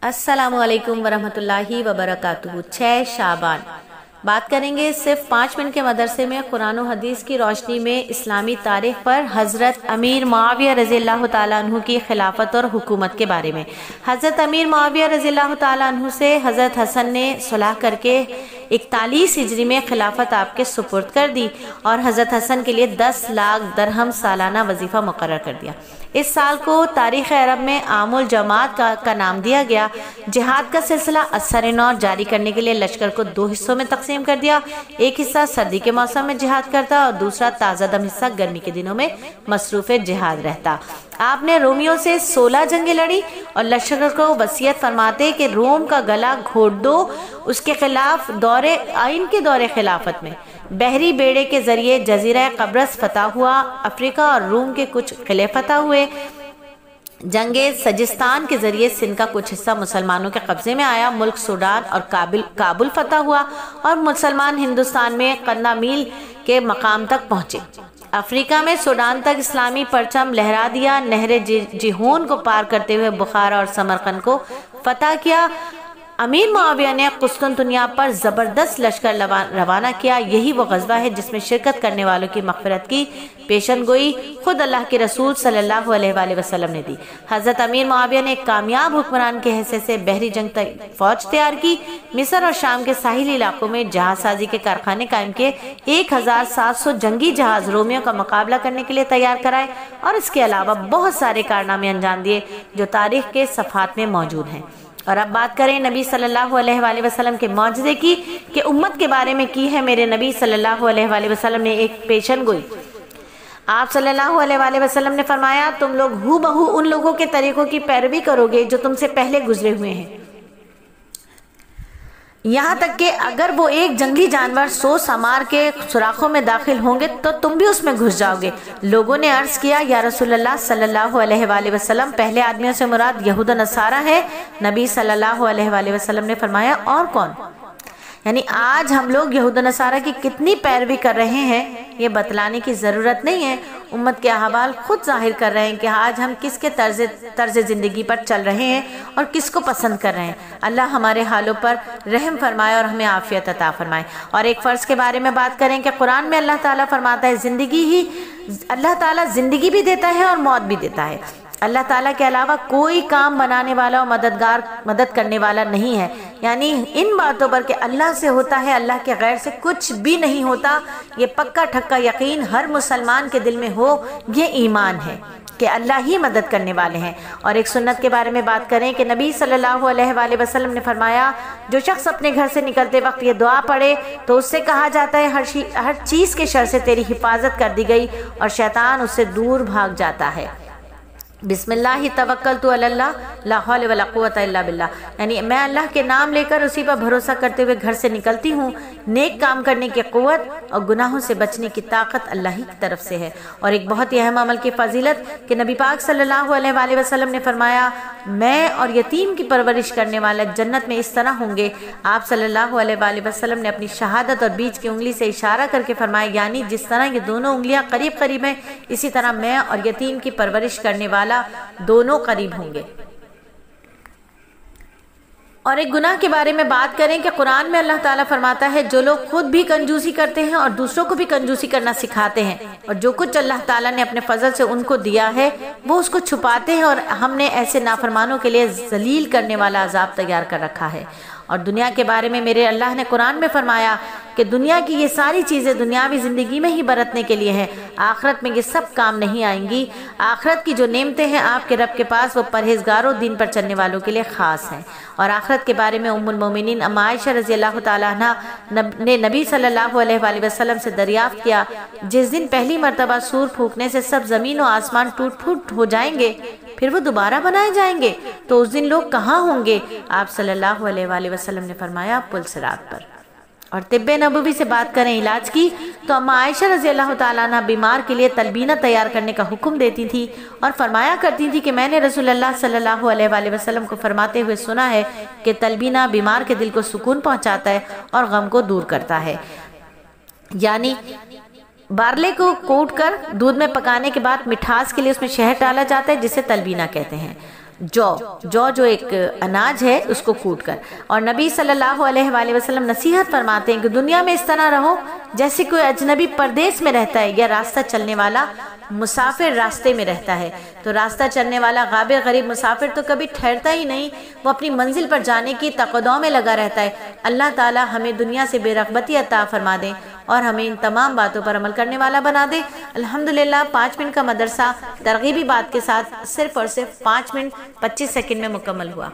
अस्सलामु अलैकुम वरहमतुल्लाहि वबरकातुहू। 6 शाबान बात करेंगे सिर्फ 5 मिनट के मदरसे में कुरान और हदीस की रोशनी में इस्लामी तारीख पर हज़रत अमीर मुआविया रज़ियल्लाहु ताला अन्हु की खिलाफत और हुकूमत के बारे में। हज़रत अमीर मुआविया रज़ियल्लाहु ताला अन्हु से हज़रत हसन ने सुलह करके 41 हिजरी में खिलाफत आपके सुपुर्द कर दी और हज़रत हसन के लिए 10 लाख दरहम सालाना वजीफ़ा मुकर्रर कर दिया। इस साल को तारीख़ अरब में आमुल जमात का नाम दिया गया। जिहाद का सिलसिला असर-ए-नौ जारी करने के लिए लश्कर को 2 हिस्सों में तकसीम कर दिया। एक हिस्सा सर्दी के मौसम में जिहाद करता और दूसरा ताज़ा दम हिस्सा गर्मी के दिनों में मसरूफ़ जिहाद रहता। आपने रोमियों से 16 जंगें लड़ी और लश्कर को वसीयत फरमाते कि रोम का गला घोट दो। उसके खिलाफ इनके दौरे खिलाफत में बहरी बेड़े के जरिए जजीरा कब्रस फतह हुआ। अफ्रीका और रूम के कुछ किले फतह हुए। जंगे सजिस्तान के जरिए सिंध का कुछ हिस्सा मुसलमानों के कब्जे में आया। मुल्क सूडान और काबुल फतह हुआ और मुसलमान हिंदुस्तान में कन्ना मील के मकाम तक पहुंचे। अफ्रीका में सूडान तक इस्लामी परचम लहरा दिया। नहर जिहोन को पार करते हुए बुखारा और समरकंद को फतह किया। अमीर मुआविया ने कुस्तुनतुनिया पर ज़बरदस्त लश्कर रवाना किया। यही वो ग़ज़वा है जिसमें शिरकत करने वालों की मग़फ़िरत की पेशनगोई खुद अल्लाह के रसूल सल्लल्लाहु अलैहि वसल्लम ने दी। हज़रत अमीर मुआविया ने एक कामयाब हुक्मरान के हैसियत से बहरी जंग तक फ़ौज तैयार की। मिस्र और शाम के साहिली इलाकों में जहाज साजी के कारखाने कायम किए। 1700 जंगी जहाज रोमियों का मुकाबला करने के लिए तैयार कराए और इसके अलावा बहुत सारे कारनामे अंजाम दिए जो तारीख़ के सफ़हात में मौजूद हैं। और अब बात करें नबी सल्लल्लाहु अलैहि वसल्लम के मौजज़े की कि उम्मत के बारे में की है मेरे नबी सल्लल्लाहु अलैहि वसल्लम ने एक पेशनगोई। आप सल्लल्लाहु अलैहि वसल्लम ने फरमाया, तुम लोग हूबहू उन लोगों के तरीकों की पैरवी करोगे जो तुमसे पहले गुजरे हुए हैं, यहाँ तक कि अगर वो एक जंगली जानवर 100 समार के सुराखों में दाखिल होंगे तो तुम भी उसमें घुस जाओगे। लोगों ने अर्ज किया, या रसूलल्लाह सल्लल्लाहु अलैहि वसल्लम, पहले आदमियों से मुराद यहूद नसारा है। नबी सल्लल्लाहु अलैहि वसल्लम ने फरमाया, और कौन? यानी आज हम लोग यहूद नसारा की कितनी पैरवी कर रहे हैं ये बतलाने की ज़रूरत नहीं है। उम्मत के अहवाल खुद जाहिर कर रहे हैं कि आज हम किसके तर्ज ज़िंदगी पर चल रहे हैं और किसको पसंद कर रहे हैं। अल्लाह हमारे हालों पर रहम फरमाए और हमें आफ़ियत अता फरमाए। और एक फ़र्ज़ के बारे में बात करें कि कुरान में अल्लाह ताला फरमाता है, अल्लाह ताला ज़िंदगी भी देता है और मौत भी देता है। अल्लाह ताला के अलावा कोई काम बनाने वाला और मदद करने वाला नहीं है। यानी इन बातों पर कि अल्लाह से होता है, अल्लाह के गैर से कुछ भी नहीं होता, ये पक्का ठक्का यकीन हर मुसलमान के दिल में हो, ये ईमान है कि अल्लाह ही मदद करने वाले हैं। और एक सुन्नत के बारे में बात करें कि नबी सल्लल्लाहु अलैहि वसल्लम ने फरमाया, जो शख्स अपने घर से निकलते वक्त ये दुआ पढ़े तो उससे कहा जाता है हर चीज़ के शर से तेरी हिफाजत कर दी गई और शैतान उससे दूर भाग जाता है। बिस्मिल्लाहि तवक्कलतु अलल्लाह ला हौला वला कुव्वता इल्ला बिल्लाह, यानी मैं अल्लाह के नाम लेकर उसी पर भरोसा करते हुए घर से निकलती हूँ। नेक काम करने की क़ुव्वत और गुनाहों से बचने की ताकत अल्लाह ही की तरफ से है। और एक बहुत ही अहम अमल की फजीलत कि नबी पाक सल्लल्लाहु अलैहि वसल्लम ने फरमाया, मैं और यतीम की परवरिश करने वाला जन्नत में इस तरह होंगे। आप सल्लल्लाहु अलैहि वसल्लम ने अपनी शहादत और बीच की उंगली से इशारा करके फरमाया, यानी जिस तरह ये दोनों उंगलियां करीब करीब हैं, इसी तरह मैं और यतीम की परवरिश करने वाला दोनों करीब होंगे। और एक गुनाह के बारे में बात करें कि कुरान में अल्लाह ताला फरमाता है, जो लोग खुद भी कंजूसी करते हैं और दूसरों को भी कंजूसी करना सिखाते हैं और जो कुछ अल्लाह ताला ने अपने फजल से उनको दिया है वो उसको छुपाते हैं, और हमने ऐसे नाफरमानों के लिए जलील करने वाला अजाब तैयार कर रखा है। और दुनिया के बारे में मेरे अल्लाह ने कुरान में फरमाया कि दुनिया की ये सारी चीज़ें दुनियावी ज़िंदगी में ही बरतने के लिए हैं, आखिरत में ये सब काम नहीं आएंगी। आखिरत की जो नेमतें हैं आपके रब के पास वो परहेजगारों दीन पर चलने वालों के लिए ख़ास हैं। और आखिरत के बारे में उम्मुल मोमिनीन अम्मा आयशा रज़ियल्लाहु ताला अन्हा ने नबी सल्लल्लाहु अलैहि वसल्लम से दरियाफ़्त किया, जिस दिन पहली मरतबा सूर फूंकने से सब ज़मीन और आसमान टूट फूट हो जाएंगे, फिर वो दोबारा बनाए जाएंगे, तो उस दिन लोग कहाँ होंगे? आप सल्लल्लाहु अलैहि वसल्लम ने फरमाया, पुल सिरात पर। और तिब्बे नबवी से बात करें इलाज की, तो अम्मा आयशा रज़ियल्लाहु ताला अन्हा बीमार के लिए तलबीना तैयार करने का हुक्म देती थी और फरमाया करती थी कि मैंने रसूलुल्लाह सल्लल्लाहु अलैहि वसल्लम को फरमाते हुए सुना है कि तलबीना बीमार के दिल को सुकून पहुँचाता है और गम को दूर करता है। यानी बारले को कूट कर दूध में पकाने के बाद मिठास के लिए उसमें शहद डाला जाता है, जिसे तलबीना कहते हैं। جو جو ایک اناج ہے اس کو کوٹ کر. اور نبی صلی اللہ علیہ وآلہ وسلم نصیحت فرماتے ہیں کہ دنیا میں اس طرح رہو جیسے کوئی اجنبی پردیس میں رہتا ہے یا راستہ چلنے والا مسافر راستے میں رہتا ہے. تو راستہ چلنے والا غابر غریب مسافر تو کبھی ٹھہرتا ہی نہیں، وہ اپنی منزل پر جانے کی تقاضوں میں لگا رہتا ہے. اللہ تعالی ہمیں دنیا سے بے رغبتی عطا فرما دے اور ہمیں ان تمام باتوں پر عمل کرنے والا بنا دے. الحمدللہ 5 منٹ کا مدرسہ ترغیبی بات کے ساتھ صرف اور صرف 5 منٹ 25 سیکنڈ میں مکمل ہوا.